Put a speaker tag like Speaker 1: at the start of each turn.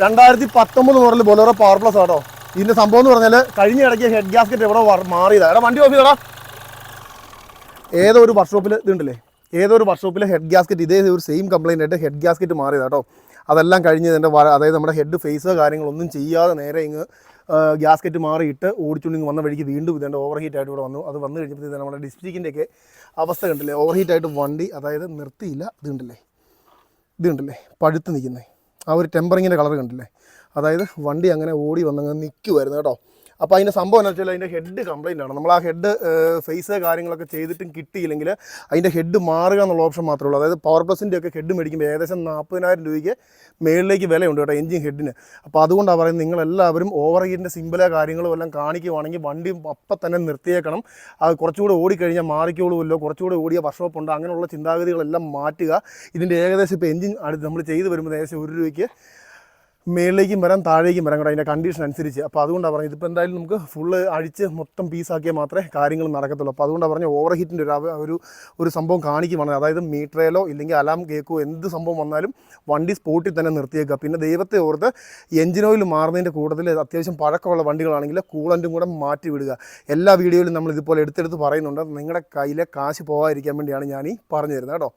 Speaker 1: 2019 model Bolero power plus ആട്ടോ. ഇതിൻ്റെ സംഭവം എന്ന് പറഞ്ഞാൽ കഴിഞ്ഞ ഇടയ്ക്ക് ഹെഡ് ഗ്യാസ്കറ്റ് എവിടെ മാറിയതാണ്. വണ്ടി ഓഫ് ചെയ്തടാ. ഏതോ ഒരു വർക്ക്ഷോപ്പിൽ ഇതുണ്ടല്ലേ, ഏതോ ഒരു വർക്ക്ഷോപ്പിൽ ഹെഡ് ഗ്യാസ്കറ്റ് ഇതേ ഒരു സെയിം കംപ്ലയിൻ്റ് ആയിട്ട് ഹെഡ് ഗ്യാസ്കറ്റ് മാറിയതാട്ടോ. അതെല്ലാം കഴിഞ്ഞ് ഇതിൻ്റെ അതായത് നമ്മുടെ ഹെഡ് ഫേസ് കാര്യങ്ങളൊന്നും ചെയ്യാതെ നേരെ ഇങ്ങ് ഗ്യാസ്കറ്റ് മാറിയിട്ട് ഓടിച്ചുകൊണ്ട് വന്ന വഴിക്ക് വീണ്ടും ഇതിൻ്റെ ഓവർ ഹീറ്റായിട്ട് ഇവിടെ വന്നു. അത് വന്നു കഴിഞ്ഞപ്പോൾ നമ്മുടെ ഡിസ്ട്രിക്റ്റിൻ്റെയൊക്കെ അവസ്ഥ കണ്ടില്ലേ, ഓവർ ഹീറ്റായിട്ട് വണ്ടി അതായത് നിർത്തിയില്ല. ഇതുണ്ടല്ലേ പഴുത്ത് നിൽക്കുന്നത് ആ ഒരു ടെമ്പറിങ്ങിൻ്റെ കളർ കണ്ടില്ലേ, അതായത് വണ്ടി അങ്ങനെ ഓടി വന്നങ്ങ് നിൽക്കുമായിരുന്നു കേട്ടോ. അപ്പോൾ അതിൻ്റെ സംഭവം എന്ന് വെച്ചാൽ അതിൻ്റെ ഹെഡ് കംപ്ലയിൻ്റ് ആണ്. നമ്മൾ ആ ഹെഡ് ഫേസ് കാര്യങ്ങളൊക്കെ ചെയ്തിട്ടും കിട്ടിയില്ലെങ്കിൽ അതിൻ്റെ ഹെഡ് മാറുക എന്നുള്ള ഓപ്ഷൻ മാത്രമേ ഉള്ളൂ. അതായത് പവർ പ്ലസിൻ്റെ ഒക്കെ ഹെഡ് മേടിക്കുമ്പോൾ ഏകദേശം 40,000 രൂപയ്ക്ക് മേളിലേക്ക് വിലയുണ്ട് കേട്ടോ എൻജിൻ ഹെഡിന്. അപ്പോൾ അതുകൊണ്ടാണ് പറയുന്നത് നിങ്ങളെല്ലാവരും ഓവർ ഹീറ്റിൻ്റെ സിമ്പിളോ കാര്യങ്ങളോ എല്ലാം കാണിക്കുവാണെങ്കിൽ വണ്ടി അപ്പം തന്നെ നിർത്തിയേക്കണം. അത് കുറച്ചുകൂടെ ഓടിക്കഴിഞ്ഞാൽ മാറിക്കോളുമല്ലോ, കുറച്ചുകൂടെ ഓടിയ വർക്ക്ഷോപ്പ് ഉണ്ട്, അങ്ങനെയുള്ള ചിന്താഗതികളെല്ലാം മാറ്റുക. ഇതിൻ്റെ ഏകദേശം ഇപ്പോൾ എൻജിൻ നമ്മൾ ചെയ്ത് വരുമ്പോൾ ഏകദേശം 1 രൂപയ്ക്ക് മേളിലേക്കും വരാം താഴേക്കും വരാം കേട്ടോ, അതിൻ്റെ കണ്ടീഷൻ അനുസരിച്ച്. അപ്പോൾ അതുകൊണ്ടാണ് പറഞ്ഞത് ഇതിപ്പോൾ എന്തായാലും നമുക്ക് ഫുള്ള് അഴിച്ച് മൊത്തം പീസാക്കിയാൽ മാത്രമേ കാര്യങ്ങൾ നടക്കത്തുള്ളൂ. അപ്പോൾ അതുകൊണ്ടാണ് പറഞ്ഞത് ഓവർ ഹീറ്റിൻ്റെ ഒരു സംഭവം കാണിക്കുവാണ്. അതായത് മീറ്ററേലോ ഇല്ലെങ്കിൽ അലാം കേക്കോ എന്ത് സംഭവം വന്നാലും വണ്ടി സ്പോട്ടിൽ തന്നെ നിർത്തിയേക്കുക. പിന്നെ ദൈവത്തെ ഓർത്ത് എഞ്ചിൻ ഓയിൽ മാറുന്നതിൻ്റെ കൂട്ടത്തിൽ അത്യാവശ്യം പഴക്കമുള്ള വണ്ടികളാണെങ്കിൽ കൂളൻറ്റും കൂടെ മാറ്റി വിടുക. എല്ലാ വീഡിയോയിലും നമ്മൾ ഇതുപോലെ എടുത്തെടുത്ത് പറയുന്നുണ്ട്. നിങ്ങളുടെ കയ്യിലെ കാശ് പോകാതിരിക്കാൻ വേണ്ടിയാണ് ഞാൻ ഈ പറഞ്ഞു തരുന്നത് കേട്ടോ.